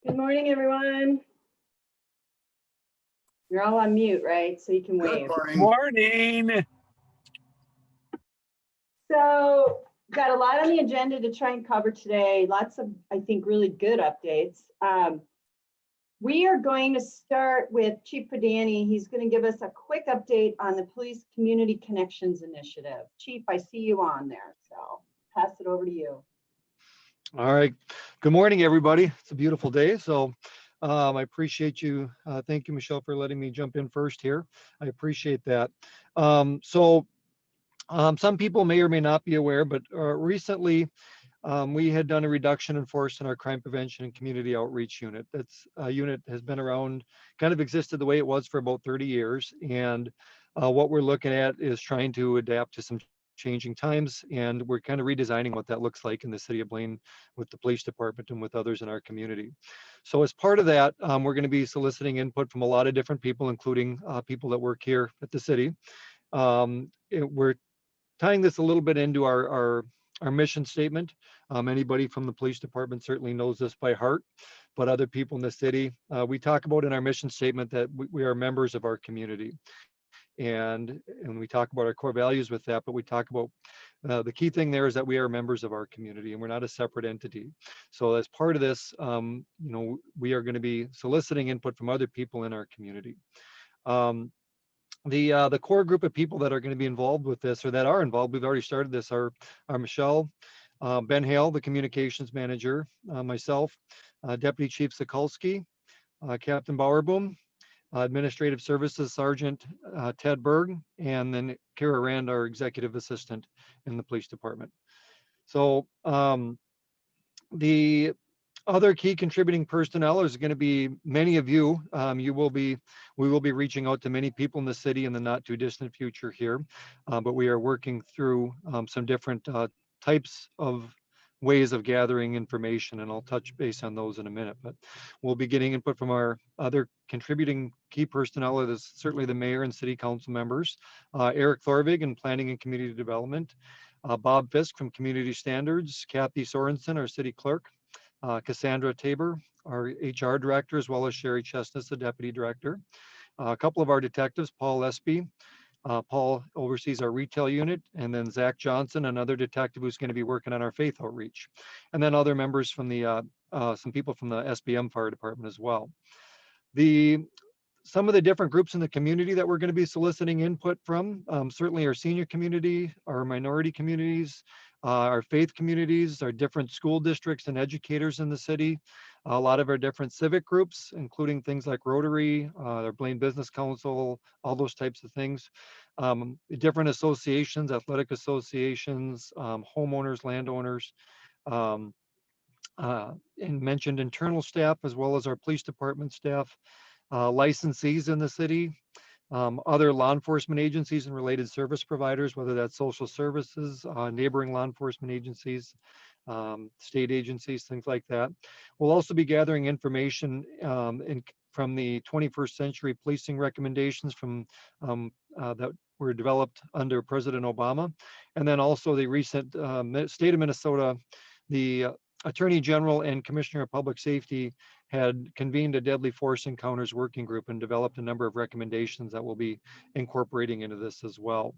Good morning, everyone. You're all on mute, right? So you can Good wave. morning. Morning. So got a lot on the agenda to try and cover today. Lots of, I think, really good updates. We are going to start with Chief Padani. He's going to give us a quick update on the Police Community Connections Initiative. Chief, I see you on there, so pass it over to you. All right. Good morning, everybody. It's a beautiful day. So I appreciate you. Thank you, Michelle, for letting me jump in first here. I appreciate that. Some people may or may not be aware, but recently we had done a reduction in force in our crime prevention and community outreach unit. That's a unit has been around, kind of existed the way it was for about 30 years. And what we're looking at is trying to adapt to some changing times, and we're kind of redesigning what that looks like in the city of Blaine with the police department and with others in our community. So as part of that, we're going to be soliciting input from a lot of different people, including people that work here at the city. We're tying this a little bit into our mission statement. Anybody from the police department certainly knows this by heart, but other people in the city, we talk about in our mission statement that we are members of our community. And we talk about our core values with that, but we talk about the key thing there is that we are members of our community and we're not a separate entity. So as part of this, we are going to be soliciting input from other people in our community. The core group of people that are going to be involved with this or that are involved, we've already started this, are Michelle, Ben Hale, the communications manager, myself, Deputy Chief Sokolsky, Captain Bowerboom, Administrative Services Sergeant Ted Berg, and then Kara Rand, our executive assistant in the police department. So the other key contributing personnel is going to be many of you. We will be reaching out to many people in the city in the not too distant future here, but we are working through some different types of ways of gathering information, and I'll touch base on those in a minute. But we'll be getting input from our other contributing key personnel. It is certainly the mayor and city council members, Eric Thorvig in planning and community development, Bob Fisk from community standards, Kathy Sorensen, our city clerk, Cassandra Tabor, our HR director, as well as Sherry Chestnut, the deputy director. A couple of our detectives, Paul Espy. Paul oversees our retail unit, and then Zach Johnson, another detective who's going to be working on our faith outreach. And then other members from the, some people from the SBM fire department as well. Some of the different groups in the community that we're going to be soliciting input from, certainly our senior community, our minority communities, our faith communities, our different school districts and educators in the city, a lot of our different civic groups, including things like Rotary, our Blaine Business Council, all those types of things, different associations, athletic associations, homeowners, landowners, and mentioned internal staff, as well as our police department staff, licensees in the city, other law enforcement agencies and related service providers, whether that's social services, neighboring law enforcement agencies, state agencies, things like that. We'll also be gathering information from the 21st century policing recommendations from that were developed under President Obama. And then also the recent state of Minnesota, the Attorney General and Commissioner of Public Safety had convened a deadly force encounters working group and developed a number of recommendations that we'll be incorporating into this as well.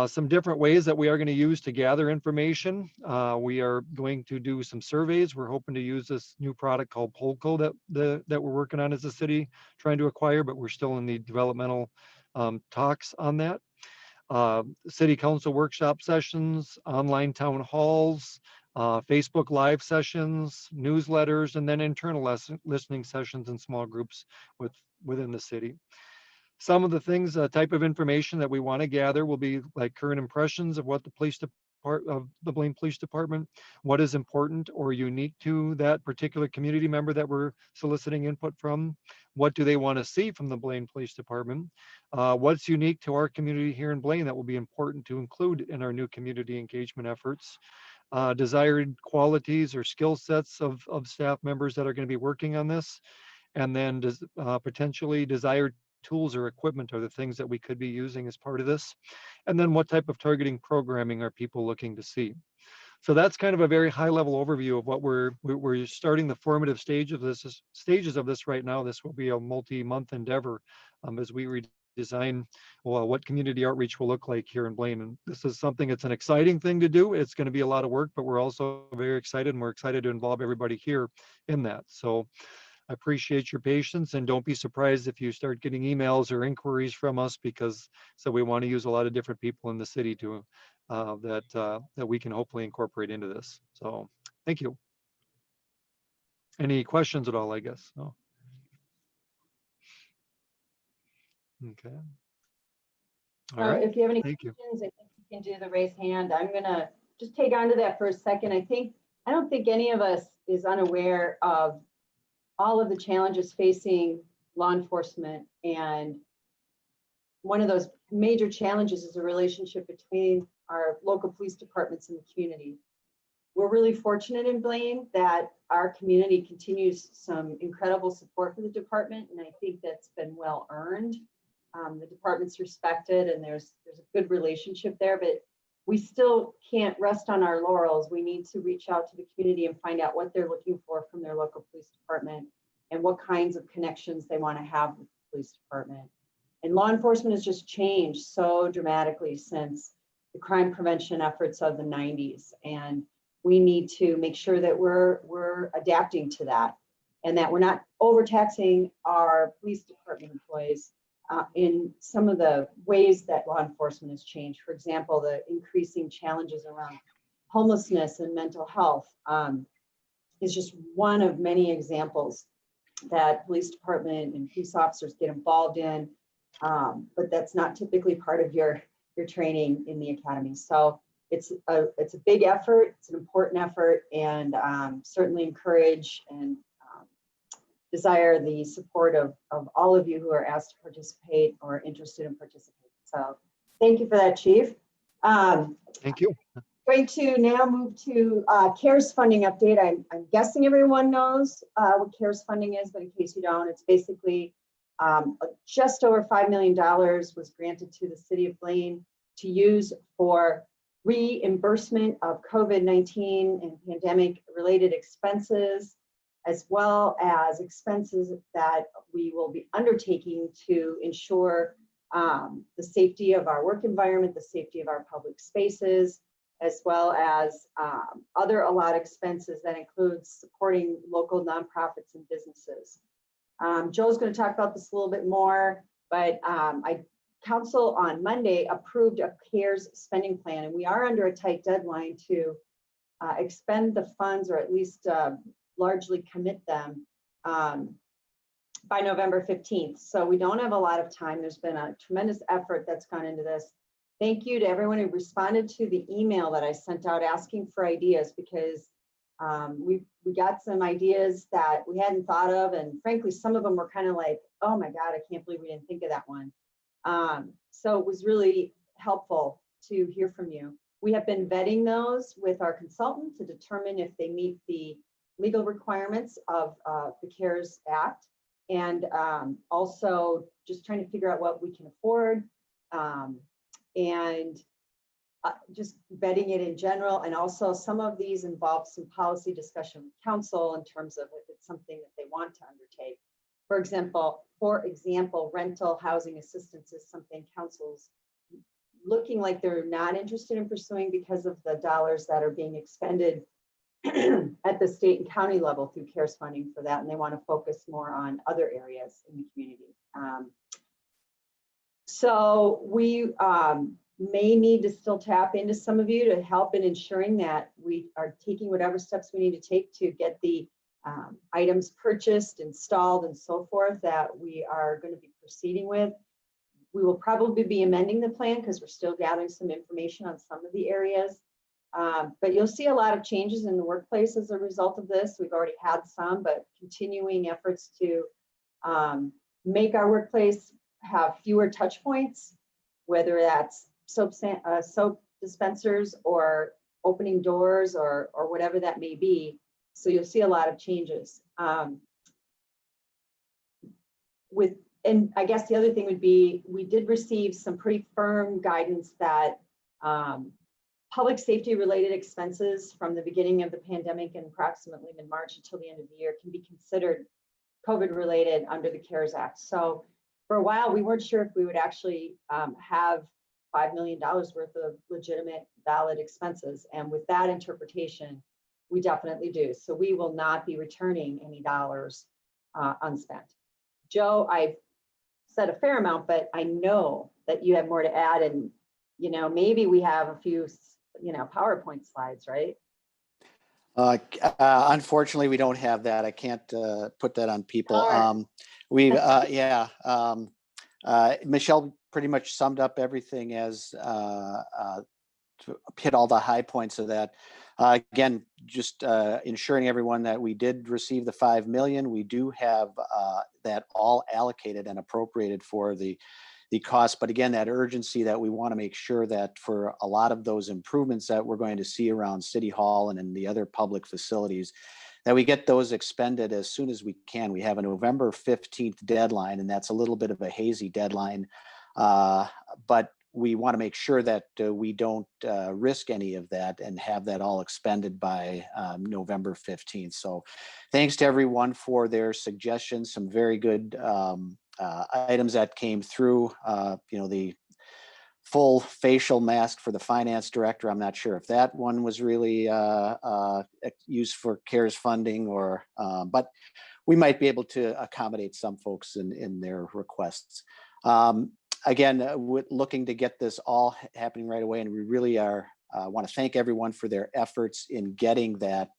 Some different ways that we are going to use to gather information. We are going to do some surveys. We're hoping to use this new product called Polko that we're working on as a city trying to acquire, but we're still in the developmental talks on that. City council workshop sessions, online town halls, Facebook live sessions, newsletters, and then internal listening sessions in small groups within the city. Some of the things, type of information that we want to gather will be like current impressions of what the the Blaine Police Department, what is important or unique to that particular community member that we're soliciting input from, what do they want to see from the Blaine Police Department, what's unique to our community here in Blaine that will be important to include in our new community engagement efforts, desired qualities or skill sets of staff members that are going to be working on this, and then potentially desired tools or equipment are the things that we could be using as part of this. And then what type of targeting programming are people looking to see? So that's kind of a very high level overview of what we're starting the formative stages of this right now. This will be a multi-month endeavor as we redesign what community outreach will look like here in Blaine. And this is something, it's an exciting thing to do. It's going to be a lot of work, but we're also very excited, and we're excited to involve everybody here in that. So I appreciate your patience, and don't be surprised if you start getting emails or inquiries from us, because so we want to use a lot of different people in the city to that we can hopefully incorporate into this. So thank you. Any questions at all, I guess? No. Okay. All right. If you have any Thank you. questions, I think you can do the raise hand. I'm gonna just take on to that for a second. I don't think any of us is unaware of all of the challenges facing law enforcement. And one of those major challenges is the relationship between our local police departments and the community. We're really fortunate in Blaine that our community continues some incredible support for the department, and I think that's been well earned. The department's respected, and there's a good relationship there, but we still can't rest on our laurels. We need to reach out to the community and find out what they're looking for from their local police department and what kinds of connections they want to have with the police department. And law enforcement has just changed so dramatically since the crime prevention efforts of the 90s. And we need to make sure that we're adapting to that, and that we're not overtaxing our police department employees in some of the ways that law enforcement has changed. For example, the increasing challenges around homelessness and mental health is just one of many examples that police department and police officers get involved in, but that's not typically part of your training in the academy. So it's a big effort, it's an important effort, and certainly encourage and desire the support of all of you who are asked to participate or interested in participating. So thank you for that, Chief. Thank you. Going to now move to CARES funding update. I'm guessing everyone knows what CARES funding is, but in case you don't, it's basically just over $5 million was granted to the city of Blaine to use for reimbursement of COVID-19 and pandemic related expenses, as well as expenses that we will be undertaking to ensure the safety of our work environment, the safety of our public spaces, as well as other allowed expenses that includes supporting local nonprofits and businesses. Joe's going to talk about this a little bit more, but Council on Monday approved a CARES spending plan, and we are under a tight deadline to expend the funds, or at least largely commit them by November 15th. So we don't have a lot of time. There's been a tremendous effort that's gone into this. Thank you to everyone who responded to the email that I sent out asking for ideas, because we got some ideas that we hadn't thought of, and frankly, some of them were kind of like, oh my God, I can't believe we didn't think of that one. So it was really helpful to hear from you. We have been vetting those with our consultant to determine if they meet the legal requirements of the CARES Act, and also just trying to figure out what we can afford, and just vetting it in general. And also some of these involve some policy discussion with council in terms of if it's something that they want to undertake. For example, rental housing assistance is something council's looking like they're not interested in pursuing because of the dollars that are being expended at the state and county level through CARES funding for that, and they want to focus more on other areas in the community. So we may need to still tap into some of you to help in ensuring that we are taking whatever steps we need to take to get the items purchased, installed, and so forth that we are going to be proceeding with. We will probably be amending the plan because we're still gathering some information on some of the areas. But you'll see a lot of changes in the workplace as a result of this. We've already had some, but continuing efforts to make our workplace have fewer touch points, whether that's soap dispensers or opening doors or whatever that may be. So you'll see a lot of changes. And I guess the other thing would be, we did receive some pretty firm guidance that public safety related expenses from the beginning of the pandemic and approximately mid-March until the end of the year can be considered COVID related under the CARES Act. So for a while, we weren't sure if we would actually have $5 million worth of legitimate valid expenses. And with that interpretation, we definitely do. So we will not be returning any dollars unspent. Joe, I've said a fair amount, but I know that you have more to add, and maybe we have a few PowerPoint slides, right? Unfortunately, we don't have that. I can't put that on people. Michelle pretty much summed up everything as to hit all the high points of that. Again, just ensuring everyone that we did receive the $5 million. We do have that all allocated and appropriated for the cost. But again, that urgency that we want to make sure that for a lot of those improvements that we're going to see around City Hall and in the other public facilities, that we get those expended as soon as we can. We have a November 15th deadline, and that's a little bit of a hazy deadline. But we want to make sure that we don't risk any of that and have that all expended by November 15th. So thanks to everyone for their suggestions, some very good items that came through. The full facial mask for the finance director. I'm not sure if that one was really used for CARES funding or, but we might be able to accommodate some folks in their requests. Again, looking to get this all happening right away, and we really want to thank everyone for their efforts in getting that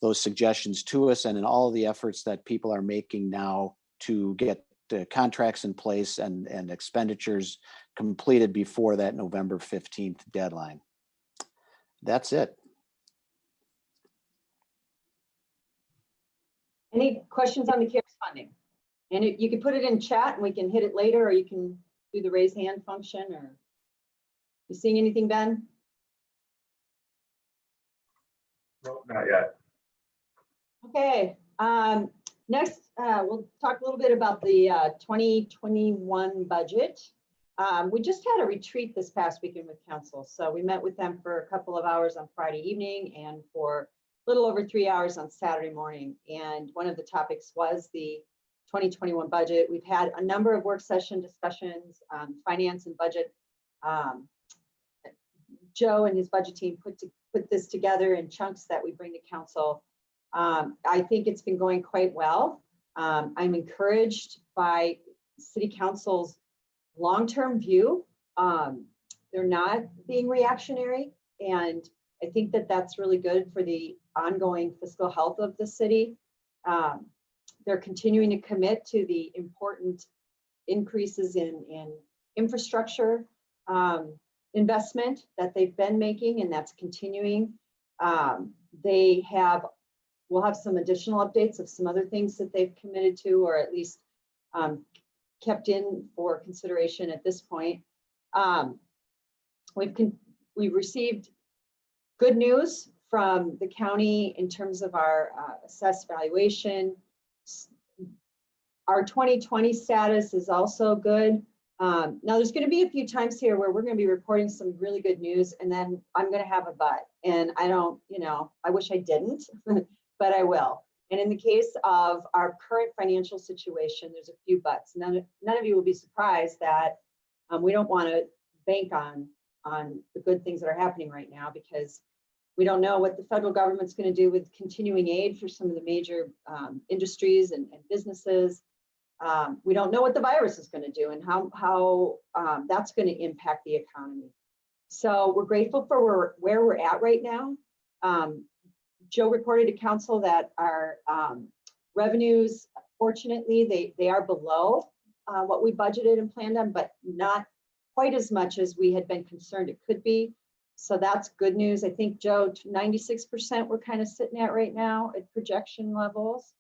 those suggestions to us, and in all of the efforts that people are making now to get the contracts in place and expenditures completed before that November 15th deadline. That's it. Any questions on the CARES funding? And you can put it in chat and we can hit it later, or you can do the raise hand function. Or you seeing anything, Ben? No, not yet. Okay. Next, we'll talk a little bit about the 2021 budget. We just had a retreat this past weekend with council. So we met with them for a couple of hours on Friday evening and for a little over 3 hours on Saturday morning. And one of the topics was the 2021 budget. We've had a number of work session discussions, finance and budget. Joe and his budget team put this together in chunks that we bring to council. I think it's been going quite well. I'm encouraged by City Council's long-term view. They're not being reactionary, and I think that that's really good for the ongoing fiscal health of the city. They're continuing to commit to the important increases in infrastructure investment that they've been making, and that's continuing. We'll have some additional updates of some other things that they've committed to, or at least kept in for consideration at this point. We've received good news from the county in terms of our assessed valuation. Our 2020 status is also good. Now there's going to be a few times here where we're going to be reporting some really good news, and then I'm going to have a but, and I don't, I wish I didn't, but I will. And in the case of our current financial situation, there's a few buts. None of you will be surprised that we don't want to bank on the good things that are happening right now, because we don't know what the federal government's going to do with continuing aid for some of the major industries and businesses. We don't know what the virus is going to do and how that's going to impact the economy. So we're grateful for where we're at right now. Joe reported to council that our revenues, fortunately, they are below what we budgeted and planned on, but not quite as much as we had been concerned it could be. So that's good news. I think, Joe, 96% we're kind of sitting at right now at projection levels.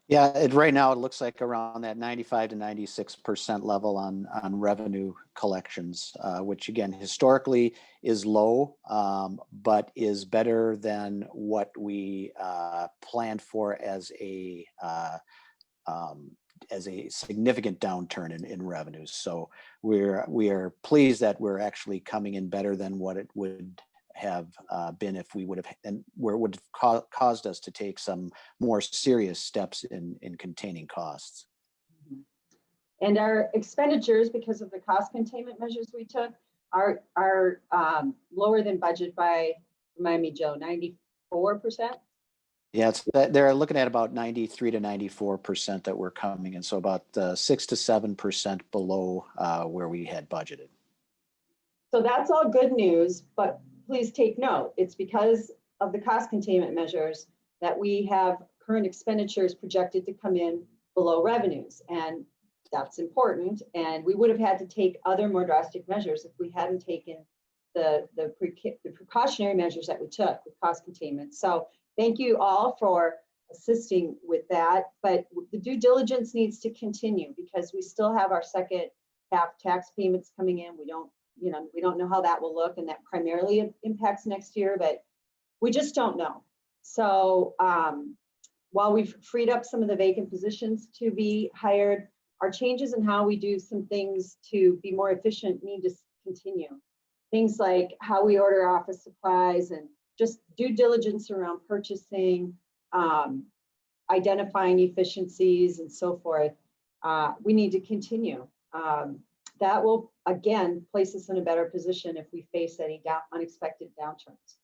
Yeah, right now it looks like around that 95 to 96% level on revenue collections, which again, historically is low, but is better than what we planned for as a as a significant downturn in revenues. So we are pleased that we're actually coming in better than what it would have been if we would have, and where it would have caused us to take some more serious steps in containing costs. And our expenditures, because of the cost containment measures we took, are lower than budget by, remind me, Joe, 94%? Yeah, they're looking at about 93 to 94% that we're coming in. So about 6 to 7% below where we had budgeted. So that's all good news, but please take note, it's because of the cost containment measures that we have current expenditures projected to come in below revenues. And that's important. And we would have had to take other more drastic measures if we hadn't taken the precautionary measures that we took with cost containment. So thank you all for assisting with that. But the due diligence needs to continue because we still have our second half tax payments coming in. We don't know how that will look, and that primarily impacts next year, but we just don't know. So while we've freed up some of the vacant positions to be hired, our changes in how we do some things to be more efficient need to continue. Things like how we order office supplies and just due diligence around purchasing, identifying efficiencies and so forth. We need to continue. That will, again, place us in a better position if we face any unexpected downturns.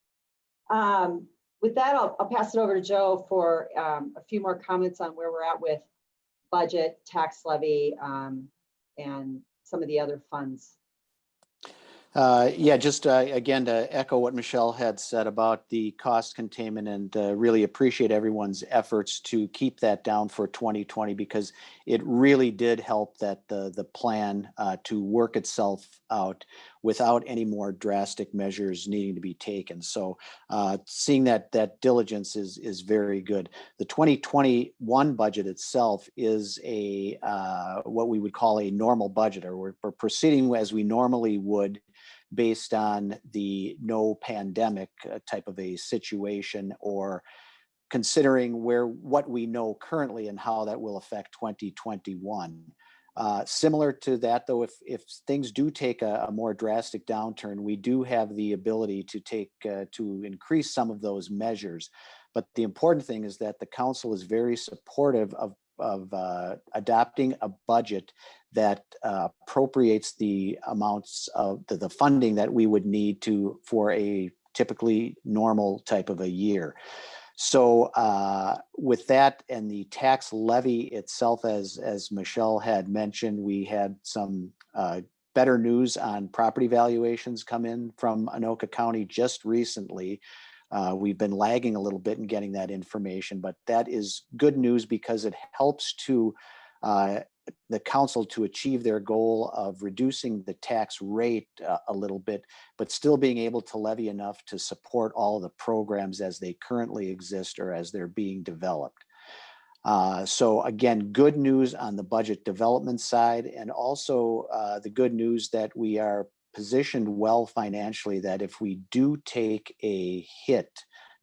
With that, I'll pass it over to Joe for a few more comments on where we're at with budget, tax levy, and some of the other funds. Yeah, just again, to echo what Michelle had said about the cost containment, and really appreciate everyone's efforts to keep that down for 2020, because it really did help that the plan to work itself out without any more drastic measures needing to be taken. So seeing that diligence is very good. The 2021 budget itself is a what we would call a normal budget, or we're proceeding as we normally would, based on the no pandemic type of a situation, or considering what we know currently and how that will affect 2021. Similar to that, though, if things do take a more drastic downturn, we do have the ability to increase some of those measures. But the important thing is that the council is very supportive of adopting a budget that appropriates the amounts of the funding that we would need for a typically normal type of a year. So with that and the tax levy itself, as Michelle had mentioned, we had some better news on property valuations come in from Anoka County just recently. We've been lagging a little bit in getting that information, but that is good news because it helps to the council to achieve their goal of reducing the tax rate a little bit, but still being able to levy enough to support all of the programs as they currently exist or as they're being developed. So again, good news on the budget development side, and also the good news that we are positioned well financially, that if we do take a hit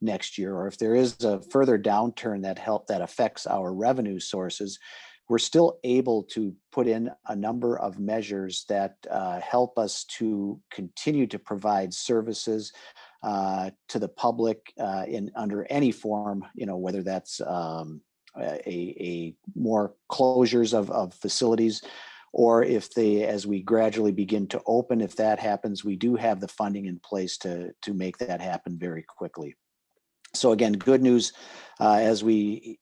next year, or if there is a further downturn that affects our revenue sources, we're still able to put in a number of measures that help us to continue to provide services to the public under any form, whether that's a more closures of facilities, or if as we gradually begin to open, if that happens, we do have the funding in place to make that happen very quickly. So again, good news as we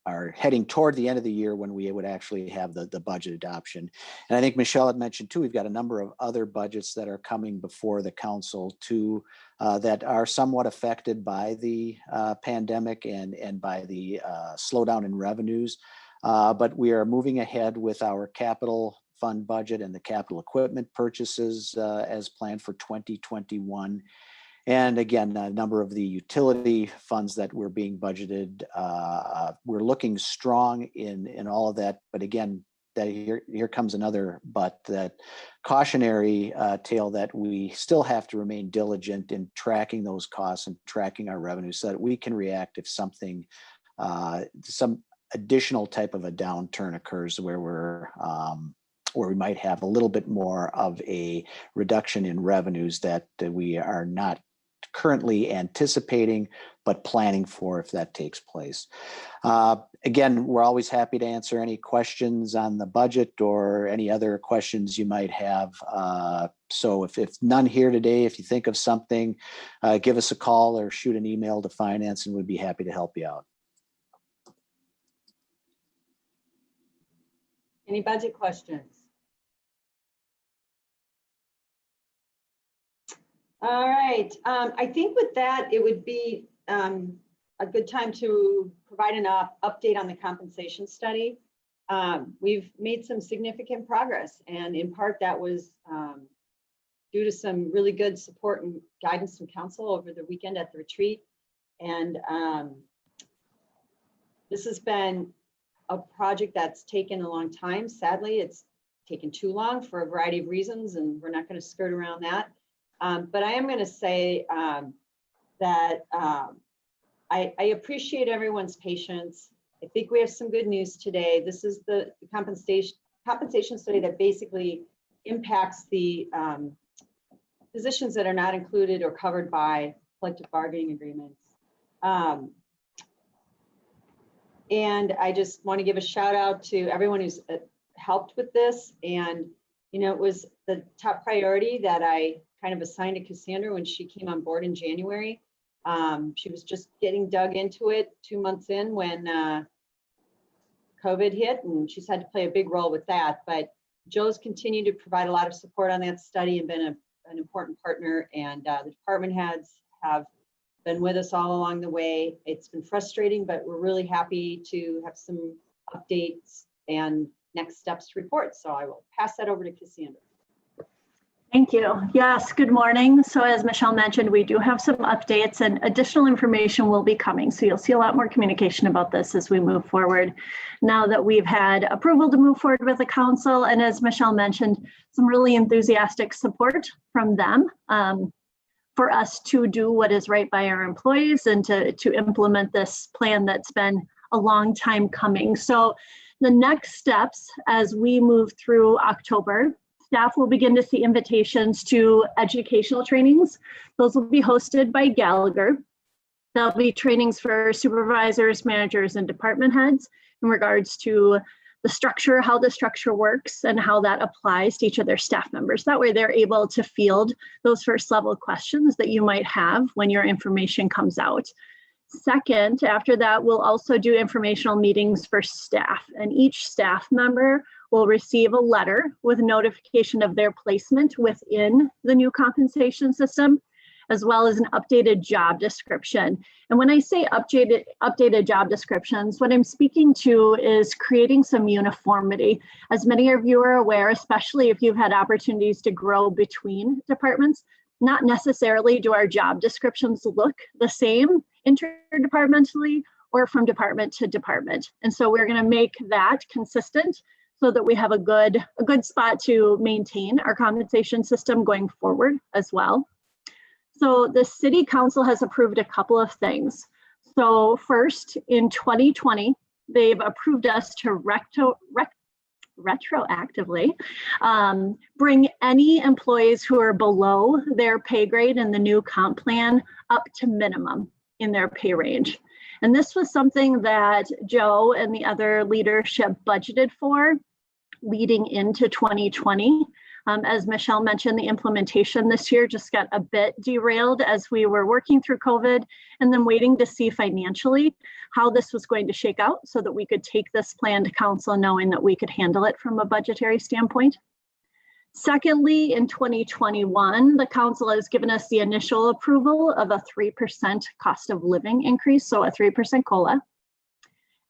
are heading toward the end of the year when we would actually have the budget adoption. And I think Michelle had mentioned too, we've got a number of other budgets that are coming before the council too, that are somewhat affected by the pandemic and by the slowdown in revenues. But we are moving ahead with our capital fund budget and the capital equipment purchases as planned for 2021. And again, a number of the utility funds that were being budgeted, we're looking strong in all of that. But again, here comes another but, that cautionary tale that we still have to remain diligent in tracking those costs and tracking our revenue so that we can react if something, some additional type of a downturn occurs where where we might have a little bit more of a reduction in revenues that we are not currently anticipating, but planning for if that takes place. Again, we're always happy to answer any questions on the budget or any other questions you might have. So if none here today, if you think of something, give us a call or shoot an email to finance and we'd be happy to help you out. Any budget questions? All right, I think with that, it would be a good time to provide an update on the compensation study. We've made some significant progress, and in part that was due to some really good support and guidance from council over the weekend at the retreat. And this has been a project that's taken a long time. Sadly, it's taken too long for a variety of reasons, and we're not going to skirt around that. But I am going to say that I appreciate everyone's patience. I think we have some good news today. This is the compensation study that basically impacts the positions that are not included or covered by collective bargaining agreements. And I just want to give a shout out to everyone who's helped with this. And, you know, it was the top priority that I kind of assigned to Cassandra when she came on board in January. She was just getting dug into it 2 months in when COVID hit, and she's had to play a big role with that. But Joe's continued to provide a lot of support on that study and been an important partner, and the department heads have been with us all along the way. It's been frustrating, but we're really happy to have some updates and next steps to report. So I will pass that over to Cassandra. Thank you. Yes, good morning. So as Michelle mentioned, we do have some updates and additional information will be coming. So you'll see a lot more communication about this as we move forward. Now that we've had approval to move forward with the council, and as Michelle mentioned, some really enthusiastic support from them for us to do what is right by our employees and to implement this plan that's been a long time coming. So the next steps as we move through October, staff will begin to see invitations to educational trainings. Those will be hosted by Gallagher. There'll be trainings for supervisors, managers, and department heads in regards to the structure, how the structure works, and how that applies to each of their staff members. That way they're able to field those first level questions that you might have when your information comes out. Second, after that, we'll also do informational meetings for staff, and each staff member will receive a letter with notification of their placement within the new compensation system, as well as an updated job description. And when I say updated job descriptions, what I'm speaking to is creating some uniformity. As many of you are aware, especially if you've had opportunities to grow between departments, not necessarily do our job descriptions look the same interdepartmentally or from department to department. And so we're going to make that consistent so that we have a good spot to maintain our compensation system going forward as well. So the City Council has approved a couple of things. So first, in 2020, they've approved us to retroactively bring any employees who are below their pay grade in the new comp plan up to minimum in their pay range. And this was something that Joe and the other leadership budgeted for leading into 2020. As Michelle mentioned, the implementation this year just got a bit derailed as we were working through COVID and then waiting to see financially how this was going to shake out so that we could take this plan to council knowing that we could handle it from a budgetary standpoint. Secondly, in 2021, the council has given us the initial approval of a 3% cost of living increase, so a 3% COLA.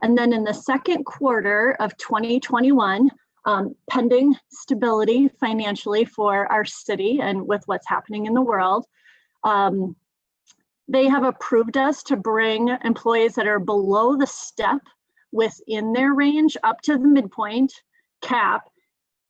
And then in the second quarter of 2021, pending stability financially for our city and with what's happening in the world, they have approved us to bring employees that are below the step within their range up to the midpoint cap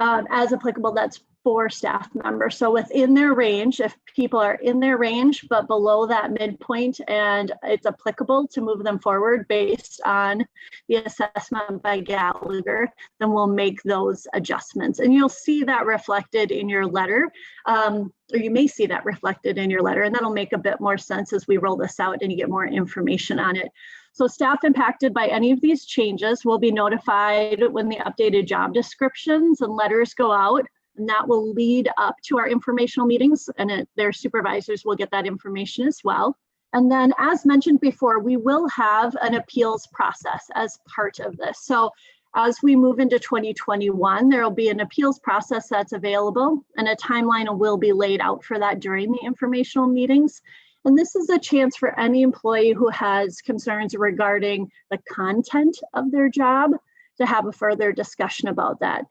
as applicable. That's 4 staff members. So within their range, if people are in their range, but below that midpoint, and it's applicable to move them forward based on the assessment by Gallagher, then we'll make those adjustments. And you'll see that reflected in your letter, or you may see that reflected in your letter, and that'll make a bit more sense as we roll this out and you get more information on it. So staff impacted by any of these changes will be notified when the updated job descriptions and letters go out. And that will lead up to our informational meetings, and their supervisors will get that information as well. And then, as mentioned before, we will have an appeals process as part of this. So as we move into 2021, there will be an appeals process that's available, and a timeline will be laid out for that during the informational meetings. And this is a chance for any employee who has concerns regarding the content of their job to have a further discussion about that.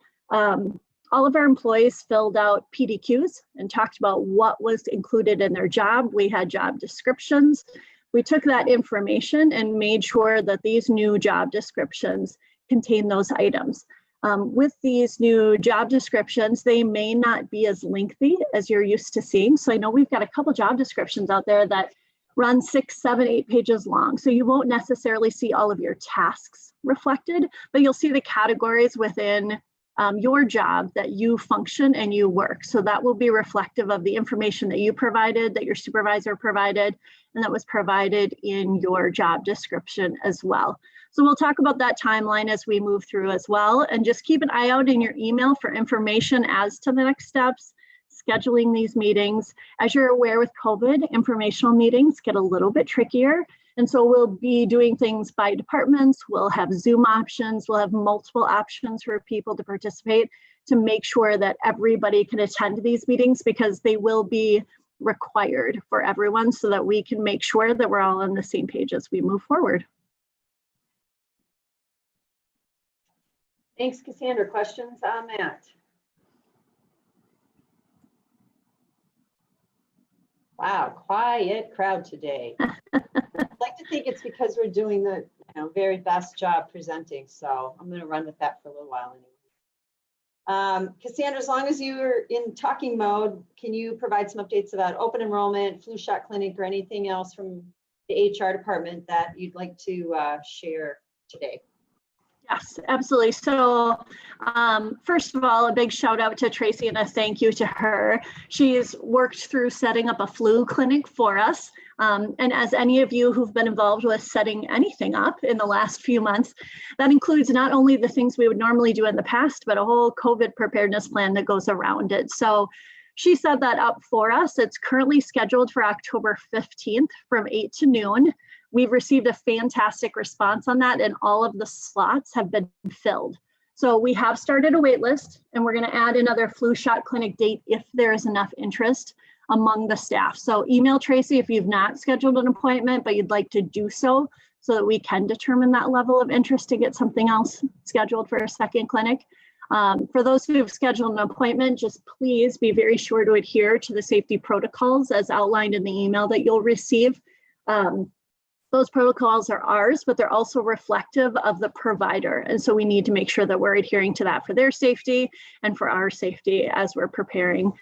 All of our employees filled out PDQs and talked about what was included in their job. We had job descriptions. We took that information and made sure that these new job descriptions contain those items. With these new job descriptions, they may not be as lengthy as you're used to seeing. So I know we've got a couple job descriptions out there that run 6, 7, 8 pages long. So you won't necessarily see all of your tasks reflected, but you'll see the categories within your job that you function and you work. So that will be reflective of the information that you provided, that your supervisor provided, and that was provided in your job description as well. So we'll talk about that timeline as we move through as well. And just keep an eye out in your email for information as to the next steps, scheduling these meetings. As you're aware, with COVID, informational meetings get a little bit trickier. And so we'll be doing things by departments. We'll have Zoom options. We'll have multiple options for people to participate to make sure that everybody can attend these meetings, because they will be required for everyone, so that we can make sure that we're all on the same page as we move forward. Thanks, Cassandra. Questions on that? Wow, quiet crowd today. I'd like to think it's because we're doing the very best job presenting. So I'm going to run with that for a little while anyway. Cassandra, as long as you're in talking mode, can you provide some updates about open enrollment, flu shot clinic, or anything else from the HR department that you'd like to share today? Yes, absolutely. So first of all, a big shout out to Tracy and a thank you to her. She's worked through setting up a flu clinic for us. And as any of you who've been involved with setting anything up in the last few months, that includes not only the things we would normally do in the past, but a whole COVID preparedness plan that goes around it. So she set that up for us. It's currently scheduled for October 15th from 8 to noon. We've received a fantastic response on that, and all of the slots have been filled. So we have started a wait list, and we're going to add another flu shot clinic date if there is enough interest among the staff. So email Tracy if you've not scheduled an appointment, but you'd like to do so that we can determine that level of interest to get something else scheduled for a second clinic. For those who have scheduled an appointment, just please be very sure to adhere to the safety protocols as outlined in the email that you'll receive. Those protocols are ours, but they're also reflective of the provider. And so we need to make sure that we're adhering to that for their safety and for our safety as we're preparing.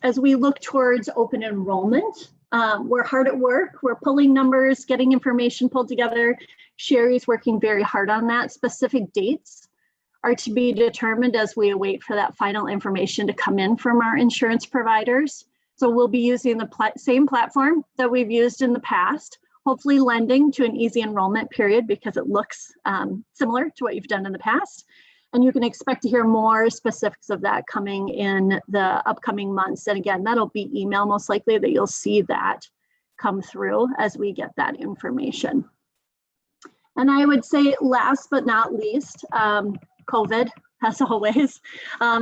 As we look towards open enrollment, we're hard at work. We're pulling numbers, getting information pulled together. Sherry's working very hard on that. Specific dates are to be determined as we await for that final information to come in from our insurance providers. So we'll be using the same platform that we've used in the past, hopefully lending to an easy enrollment period because it looks similar to what you've done in the past. And you can expect to hear more specifics of that coming in the upcoming months. And again, that'll be email most likely that you'll see that come through as we get that information. And I would say last but not least, COVID. As always,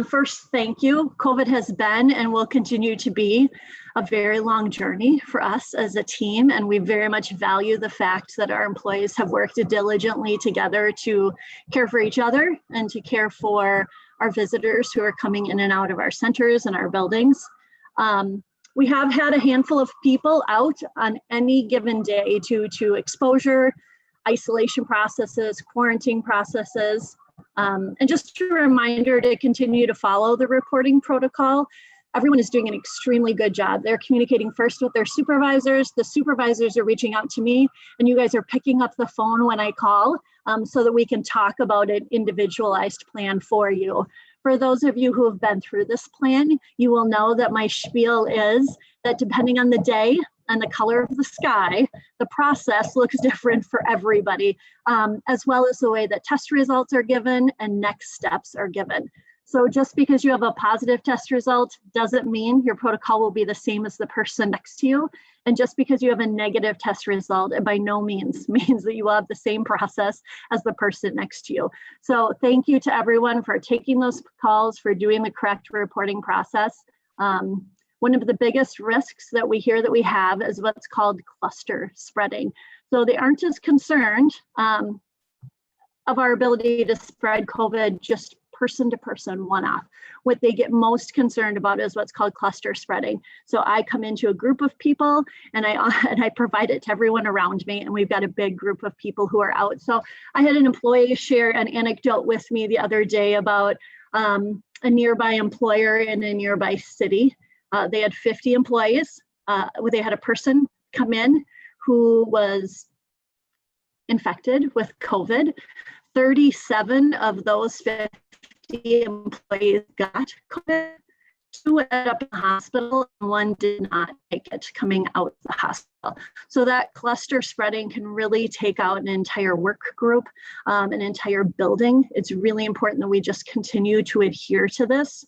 first, thank you. COVID has been and will continue to be a very long journey for us as a team, and we very much value the fact that our employees have worked diligently together to care for each other and to care for our visitors who are coming in and out of our centers and our buildings. We have had a handful of people out on any given day due to exposure, isolation processes, quarantine processes. And just a reminder to continue to follow the reporting protocol. Everyone is doing an extremely good job. They're communicating first with their supervisors. The supervisors are reaching out to me, and you guys are picking up the phone when I call so that we can talk about an individualized plan for you. For those of you who have been through this plan, you will know that my spiel is that depending on the day and the color of the sky, the process looks different for everybody, as well as the way that test results are given and next steps are given. So just because you have a positive test result doesn't mean your protocol will be the same as the person next to you. And just because you have a negative test result, it by no means means that you will have the same process as the person next to you. So thank you to everyone for taking those calls, for doing the correct reporting process. One of the biggest risks that we hear that we have is what's called cluster spreading. So they aren't as concerned of our ability to spread COVID just person to person, one off. What they get most concerned about is what's called cluster spreading. So I come into a group of people and I provide it to everyone around me, and we've got a big group of people who are out. So I had an employee share an anecdote with me the other day about a nearby employer in a nearby city. They had 50 employees. They had a person come in who was infected with COVID. 37 of those 50 employees got COVID. 2 ended up in the hospital and 1 did not make it coming out of the hospital. So that cluster spreading can really take out an entire work group, an entire building. It's really important that we just continue to adhere to this.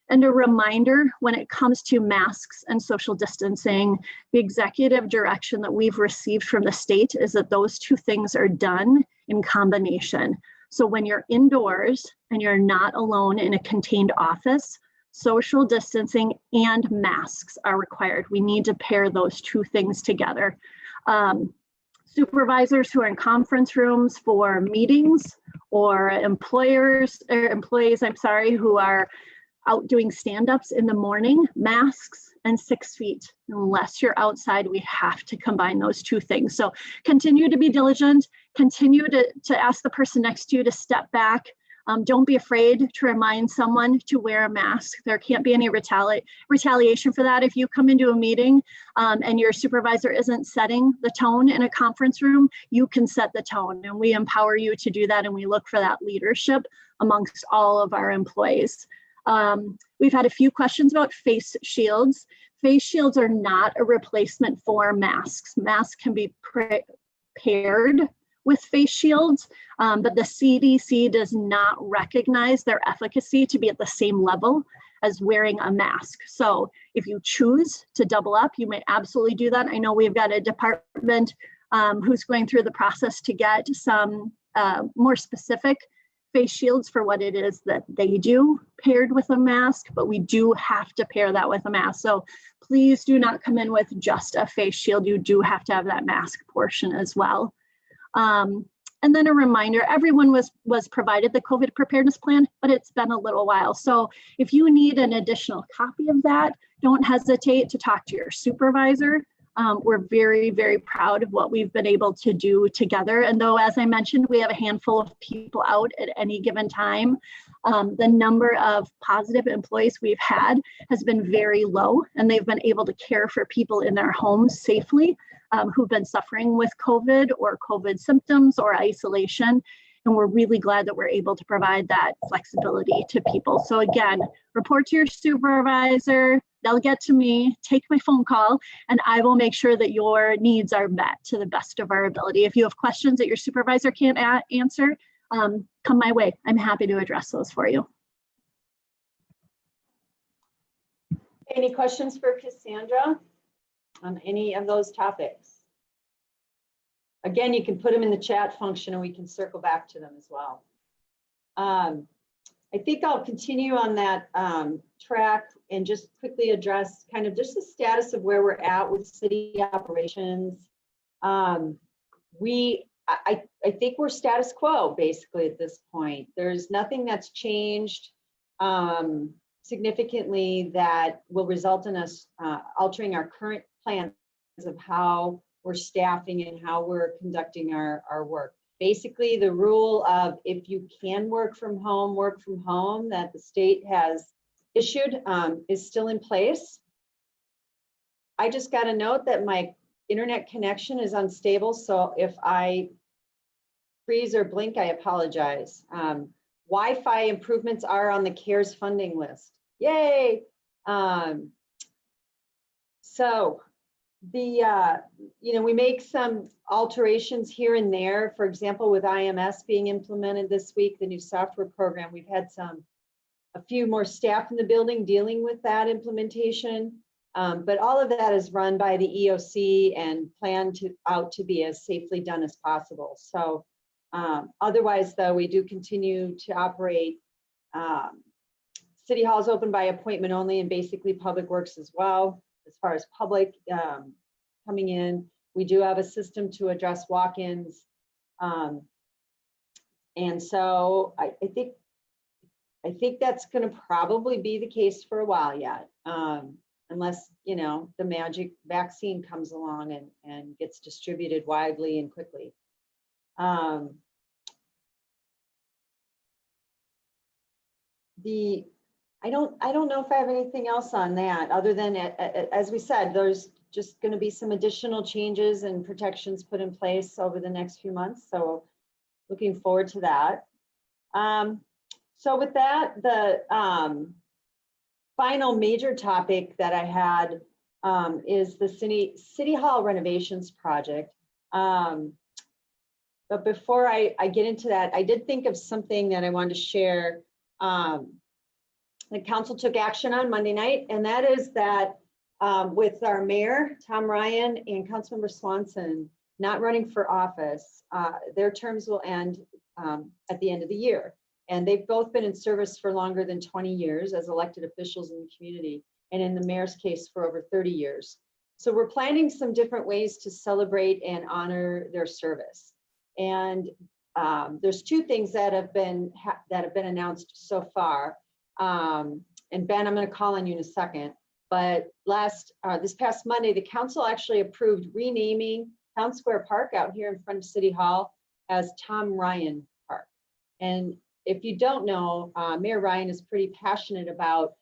And a reminder, when it comes to masks and social distancing, the executive direction that we've received from the state is that those 2 things are done in combination. So when you're indoors and you're not alone in a contained office, social distancing and masks are required. We need to pair those 2 things together. Supervisors who are in conference rooms for meetings, or employees, who are out doing stand-ups in the morning, masks and 6 feet. Unless you're outside, we have to combine those 2 things. So continue to be diligent, continue to ask the person next to you to step back. Don't be afraid to remind someone to wear a mask. There can't be any retaliation for that. If you come into a meeting and your supervisor isn't setting the tone in a conference room, you can set the tone, and we empower you to do that, and we look for that leadership amongst all of our employees. We've had a few questions about face shields. Face shields are not a replacement for masks. Masks can be paired with face shields, but the CDC does not recognize their efficacy to be at the same level as wearing a mask. So if you choose to double up, you may absolutely do that. I know we've got a department who's going through the process to get some more specific face shields for what it is that they do paired with a mask, but we do have to pair that with a mask. So please do not come in with just a face shield. You do have to have that mask portion as well. And then a reminder, everyone was provided the COVID preparedness plan, but it's been a little while. So if you need an additional copy of that, don't hesitate to talk to your supervisor. We're very, very proud of what we've been able to do together. And though, as I mentioned, we have a handful of people out at any given time, the number of positive employees we've had has been very low, and they've been able to care for people in their homes safely who've been suffering with COVID or COVID symptoms or isolation. And we're really glad that we're able to provide that flexibility to people. So again, report to your supervisor, they'll get to me, take my phone call, and I will make sure that your needs are met to the best of our ability. If you have questions that your supervisor can't answer, come my way. I'm happy to address those for you. Any questions for Cassandra on any of those topics? Again, you can put them in the chat function and we can circle back to them as well. I think I'll continue on that track and just quickly address kind of just the status of where we're at with city operations. I think we're status quo basically at this point. There's nothing that's changed significantly that will result in us altering our current plans of how we're staffing and how we're conducting our work. basically the rule of if you can work from home that the state has issued is still in place. I just got a note that my internet connection is unstable, so if I freeze or blink, I apologize. Wi-Fi improvements are on the CARES funding list. Yay! So the, we make some alterations here and there. For example, with IMS being implemented this week, the new software program, we've had a few more staff in the building dealing with that implementation. But all of that is run by the EOC and planned out to be as safely done as possible. So otherwise, though, we do continue to operate. City Hall is open by appointment only, and basically Public Works as well. As far as public coming in, we do have a system to address walk-ins. And so I think that's going to probably be the case for a while yet, unless, the magic vaccine comes along and gets distributed widely and quickly. I don't know if I have anything else on that other than, as we said, there's just going to be some additional changes and protections put in place over the next few months. So looking forward to that. So with that, the final major topic that I had is the City Hall renovations project. But before I get into that, I did think of something that I wanted to share. The council took action on Monday night, and that is that with our mayor, Tom Ryan, and Councilmember Swanson not running for office, their terms will end at the end of the year. And they've both been in service for longer than 20 years as elected officials in the community, and in the mayor's case for over 30 years. So we're planning some different ways to celebrate and honor their service. And there's two things that have been announced so far. And Ben, I'm going to call on you in a second. But this past Monday, the council actually approved renaming Town Square Park out here in front of City Hall as Tom Ryan Park. And if you don't know, Mayor Ryan is pretty passionate about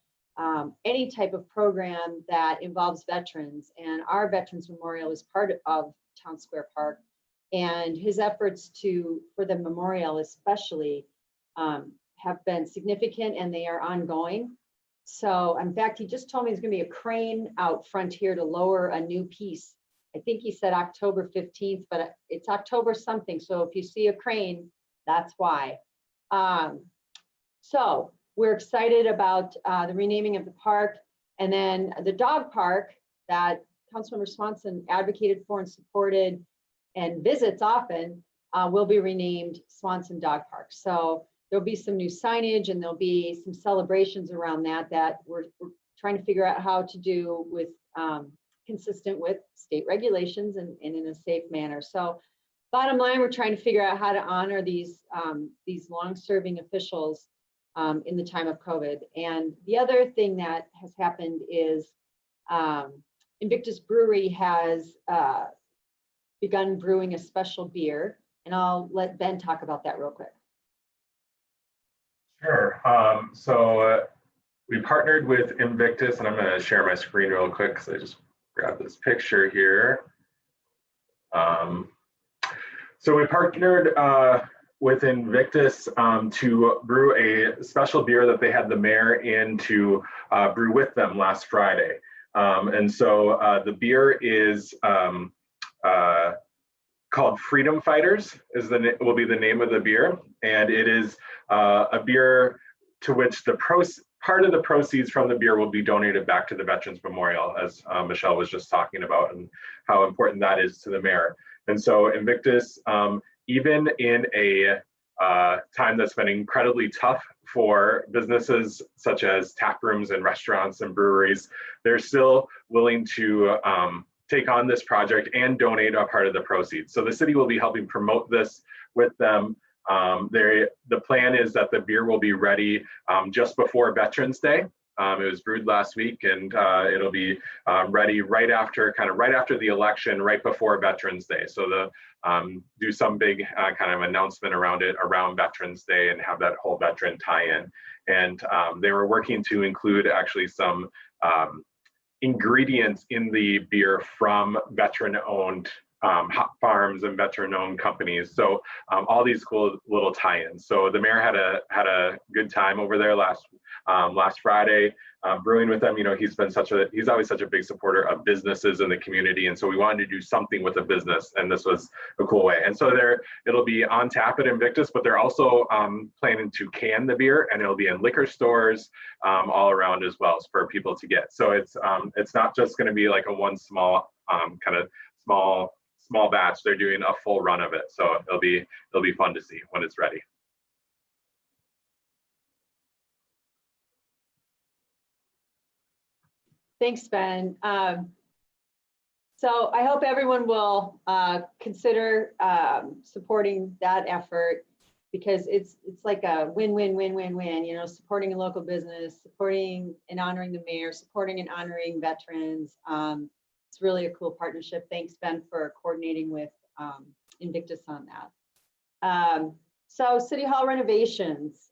any type of program that involves veterans, and our Veterans Memorial is part of Town Square Park. And his efforts for the memorial especially have been significant, and they are ongoing. So in fact, he just told me there's going to be a crane out front here to lower a new piece. I think he said October 15th, but it's October something. So if you see a crane, that's why. So we're excited about the renaming of the park, and then the dog park that Councilmember Swanson advocated for and supported and visits often will be renamed Swanson Dog Park. So there'll be some new signage, and there'll be some celebrations around that we're trying to figure out how to do with consistent with state regulations and in a safe manner. So bottom line, we're trying to figure out how to honor these long-serving officials in the time of COVID. And the other thing that has happened is Invictus Brewery has begun brewing a special beer, and I'll let Ben talk about that real quick. Sure. So we partnered with Invictus, and I'm going to share my screen real quick because I just grabbed this picture here. So we partnered with Invictus to brew a special beer that they had the mayor in to brew with them last Friday. And so the beer is called Freedom Fighters, will be the name of the beer. And it is a beer to which part of the proceeds from the beer will be donated back to the Veterans Memorial, as Michelle was just talking about, and how important that is to the mayor. And so Invictus, even in a time that's been incredibly tough for businesses such as tap rooms and restaurants and breweries, they're still willing to take on this project and donate a part of the proceeds. So the city will be helping promote this with them. The plan is that the beer will be ready just before Veterans Day. It was brewed last week, and it'll be ready right after the election, right before Veterans Day. So do some big kind of announcement around it around Veterans Day and have that whole veteran tie-in. And they were working to include actually some ingredients in the beer from veteran-owned hop farms and veteran-owned companies. So all these cool little tie-ins. So the mayor had a good time over there last Friday, brewing with them. You know, he's always such a big supporter of businesses in the community, and so we wanted to do something with a business, and this was a cool way. And so it'll be on tap at Invictus, but they're also planning to can the beer, and it'll be in liquor stores all around as well for people to get. So it's not just going to be like a one small small batch. They're doing a full run of it, so it'll be fun to see when it's ready. Thanks, Ben. So I hope everyone will consider supporting that effort, because it's like a win-win-win-win-win, you know, supporting a local business, supporting and honoring the mayor, supporting and honoring veterans. It's really a cool partnership. Thanks, Ben, for coordinating with Invictus on that. So City Hall renovations,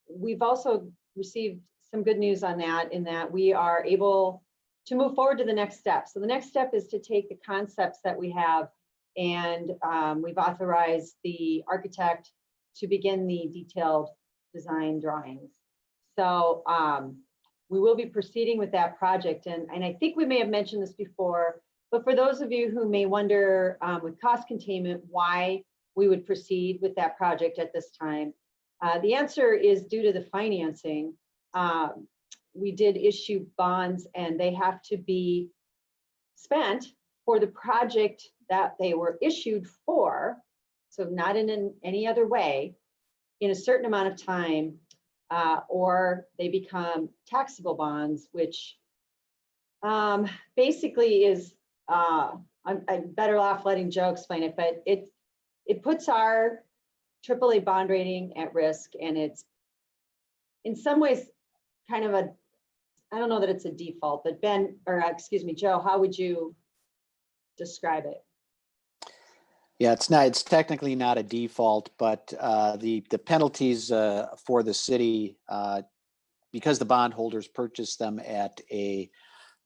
we've also received some good news on that, in that we are able to move forward to the next step. So the next step is to take the concepts that we have, and we've authorized the architect to begin the detailed design drawings. So we will be proceeding with that project. And I think we may have mentioned this before, but for those of you who may wonder with cost containment, why we would proceed with that project at this time, the answer is due to the financing. We did issue bonds, and they have to be spent for the project that they were issued for, so not in any other way, in a certain amount of time, or they become taxable bonds, which basically is, I'm better off letting Joe explain it, but it puts our AAA bond rating at risk, and it's in some ways kind of I don't know that it's a default, but Ben, or excuse me, Joe, how would you describe it? Yeah, it's technically not a default, but the penalties for the city, because the bondholders purchased them at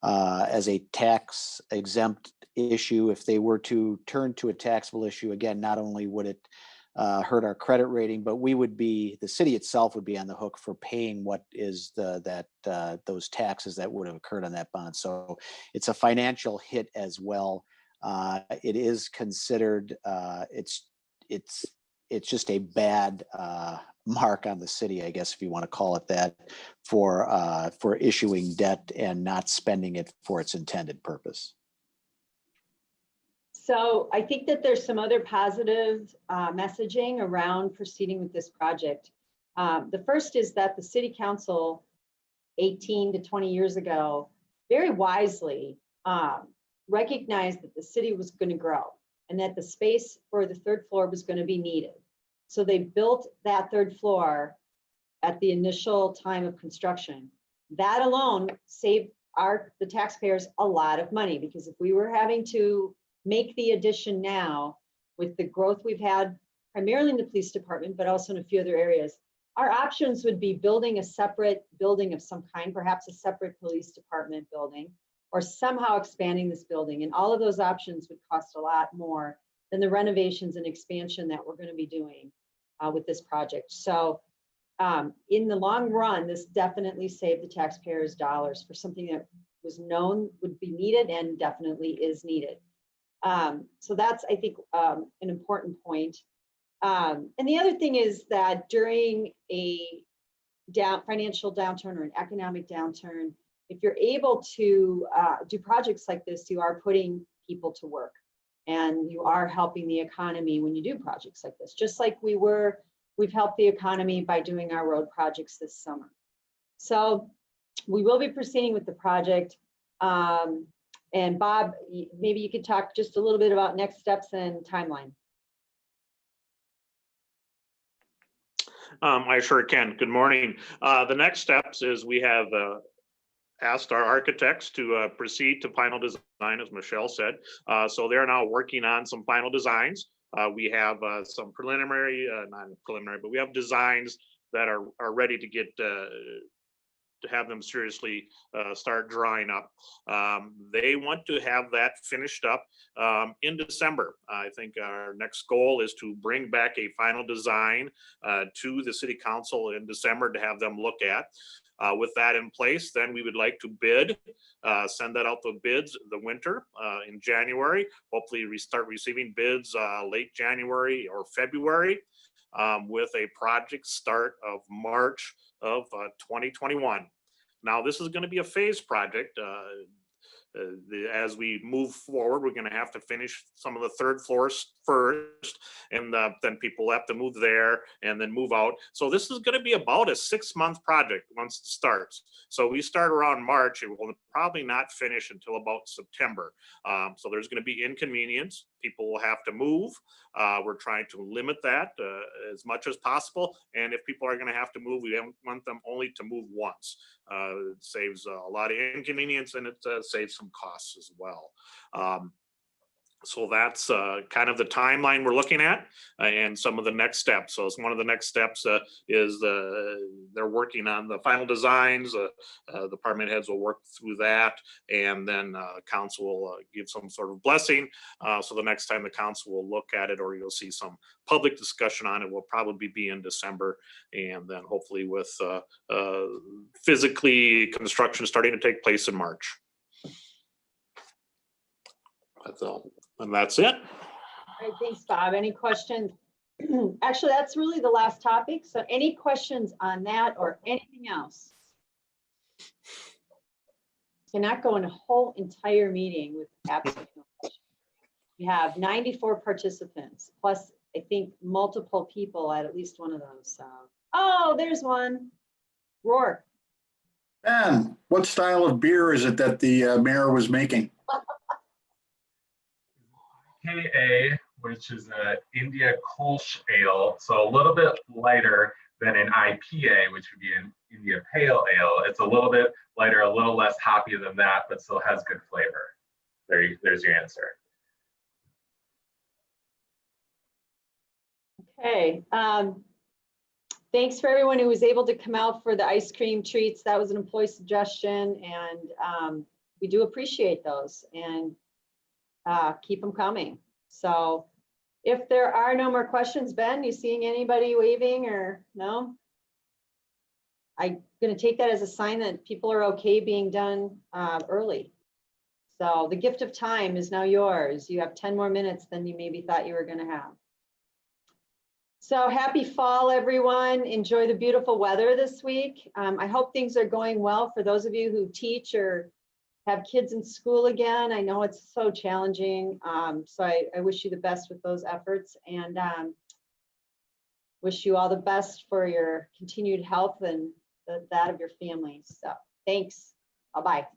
as a tax exempt issue, if they were to turn to a taxable issue, again, not only would it hurt our credit rating, but the city itself would be on the hook for paying what is those taxes that would have occurred on that bond. So it's a financial hit as well. It is considered, it's just a bad mark on the city, I guess, if you want to call it that, for issuing debt and not spending it for its intended purpose. So I think that there's some other positive messaging around proceeding with this project. The first is that the city council 18 to 20 years ago very wisely recognized that the city was going to grow and that the space for the third floor was going to be needed. So they built that third floor at the initial time of construction. That alone saved the taxpayers a lot of money, because if we were having to make the addition now with the growth we've had primarily in the police department, but also in a few other areas, our options would be building a separate building of some kind, perhaps a separate police department building, or somehow expanding this building. And all of those options would cost a lot more than the renovations and expansion that we're going to be doing with this project. So in the long run, this definitely saved the taxpayers dollars for something that was known would be needed and definitely is needed. So that's, I think, an important point. And the other thing is that during a financial downturn or an economic downturn, if you're able to do projects like this, you are putting people to work, and you are helping the economy when you do projects like this, just like we've helped the economy by doing our road projects this summer. So we will be proceeding with the project. And Bob, maybe you could talk just a little bit about next steps and timeline. I sure can. Good morning. The next steps is we have asked our architects to proceed to final design, as Michelle said. So they're now working on some final designs. We have some preliminary, not preliminary, but we have designs that are ready to get to have them seriously start drawing up. They want to have that finished up in December. I think our next goal is to bring back a final design to the city council in December to have them look at. With that in place, then we would like to bid, send that out to bids the winter in January. Hopefully we start receiving bids late January or February with a project start of March of 2021. Now, this is going to be a phased project. As we move forward, we're going to have to finish some of the third floors first, and then people have to move there and then move out. So this is going to be about a 6-month project once it starts. So we start around March, and we'll probably not finish until about September. So there's going to be inconvenience. People will have to move. We're trying to limit that as much as possible. And if people are going to have to move, we want them only to move once. It saves a lot of inconvenience, and it saves some costs as well. So that's kind of the timeline we're looking at and some of the next steps. So it's one of the next steps is they're working on the final designs. Department heads will work through that, and then council will give some sort of blessing. So the next time the council will look at it, or you'll see some public discussion on it, will probably be in December, and then hopefully with physically construction starting to take place in March. That's all. And that's it. All right, thanks, Bob. Any questions? Actually, that's really the last topic. So any questions on that or anything else? Cannot go in a whole entire meeting with absolutely no questions. We have 94 participants, plus I think multiple people at least one of those. So, oh, there's one. Roar. Ben, what style of beer is it that the mayor was making? KA, which is an India Kolsch Ale, so a little bit lighter than an IPA, which would be an India Pale Ale. It's a little bit lighter, a little less hoppy than that, but still has good flavor. There's your answer. Okay. Thanks for everyone who was able to come out for the ice cream treats. That was an employee suggestion, and we do appreciate those, and keep them coming. So if there are no more questions, Ben, you seeing anybody waving or no? I'm going to take that as a sign that people are okay being done early. So the gift of time is now yours. You have 10 more minutes than you maybe thought you were going to have. So happy fall, everyone. Enjoy the beautiful weather this week. I hope things are going well for those of you who teach or have kids in school again. I know it's so challenging. So I wish you the best with those efforts, and wish you all the best for your continued health and that of your families. So thanks. Bye-bye.